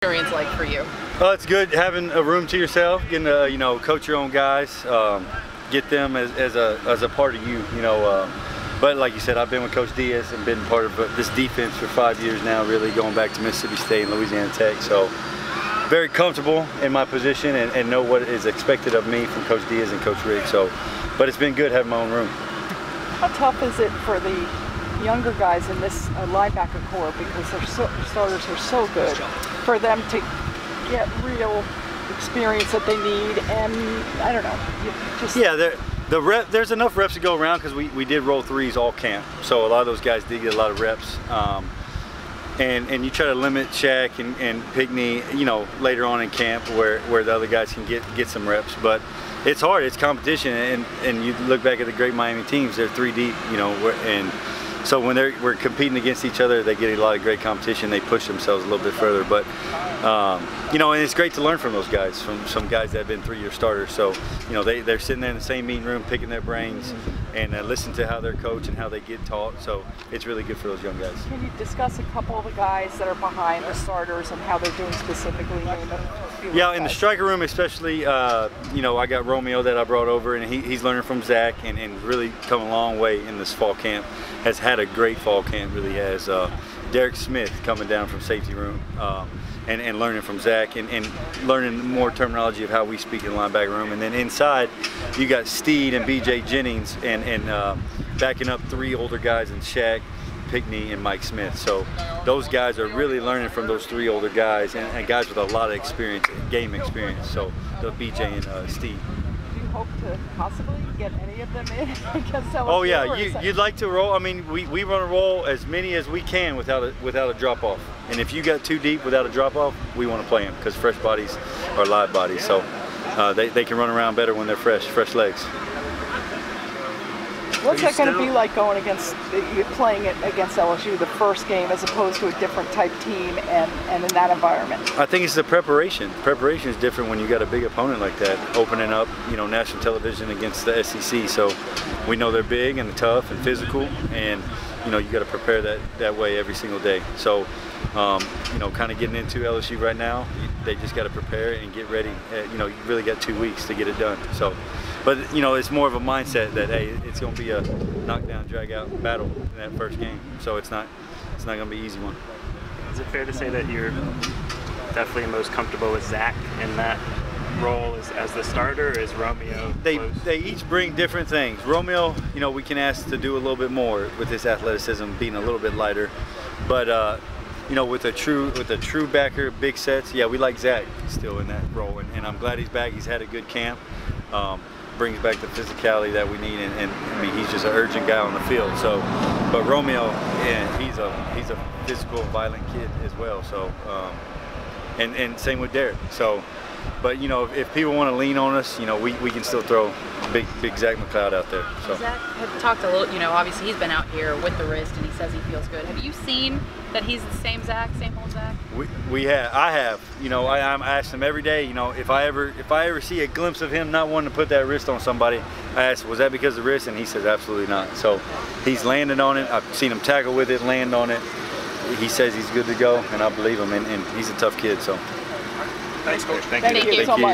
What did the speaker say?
experience like for you? Well, it's good having a room to yourself, getting to coach your own guys, get them as a part of you. But like you said, I've been with Coach Diaz and been part of this defense for 5 years now, really going back to Mississippi State and Louisiana Tech. So very comfortable in my position and know what is expected of me from Coach Diaz and Coach Rick. So, but it's been good having my own room. How tough is it for the younger guys in this linebacker corps, because their starters are so good, for them to get real experience that they need? And I don't know, there's enough reps to go around, because we did roll threes all camp, so a lot of those guys did get a lot of reps. And you try to limit Shaq and Pickney, later on in camp where the other guys can get some reps. But it's hard, it's competition, and you look back at the great Miami teams, they're 3 deep, and so when we're competing against each other, they get a lot of great competition. They push themselves a little bit further. But and it's great to learn from those guys, from some guys that have been 3-year starters. So they're sitting there in the same meeting room, picking their brains, and listen to how they're coached and how they get taught. So it's really good for those young guys. Can you discuss a couple of the guys that are behind the starters and how they're doing specifically? Yeah, in the striker room especially, I got Romeo that I brought over, and he's learning from Zach and really come a long way in this fall camp. Has had a great fall camp, really has. Derek Smith coming down from safety room and learning from Zach and learning more terminology of how we speak in the linebacker room. And then inside, you got Steed and BJ Jennings and backing up 3 older guys in Shaq, Pickney, and Mike Smith. So those guys are really learning from those 3 older guys and guys with a lot of experience, game experience. So the BJ and Steed. Do you hope to possibly get any of them in against LSU? Oh yeah, you'd like to roll. I mean, we want to roll as many as we can without a drop off. And if you got too deep without a drop off, we want to play them, because fresh bodies are live bodies. So they can run around better when they're fresh legs. What's that going to be like playing it against LSU, the first game, as opposed to a different type team and in that environment? I think it's the preparation. Preparation is different when you got a big opponent like that, opening up, national television against the SEC. So we know they're big and tough and physical, and you got to prepare that way every single day. So kind of getting into LSU right now, they just got to prepare and get ready. You really got 2 weeks to get it done. So. But it's more of a mindset that, hey, it's going to be a knockdown, drag-out battle in that first game. So it's not going to be an easy one. Is it fair to say that you're definitely most comfortable with Zach in that role as the starter, or is Romeo? They each bring different things. Romeo, we can ask to do a little bit more with his athleticism, being a little bit lighter. But with a true backer, big sets, yeah, we like Zach still in that role, and I'm glad he's back. He's had a good camp. Brings back the physicality that we need, and I mean, he's just an urgent guy on the field. So, but Romeo, yeah, he's a physical, violent kid as well. So, and same with Derek. So, but if people want to lean on us, we can still throw big Zach McLeod out there. So Zach had talked a little, obviously he's been out here with the wrist and he says he feels good. Have you seen that he's the same Zach, same old Zach? I have. I ask him every day. If I ever see a glimpse of him not wanting to put that wrist on somebody, I ask, was that because of the wrist? And he says absolutely not. So he's landed on it. I've seen him tackle with it, land on it. He says he's good to go, and I believe him. And he's a tough kid. So. Thanks, Coach. Thank you so much.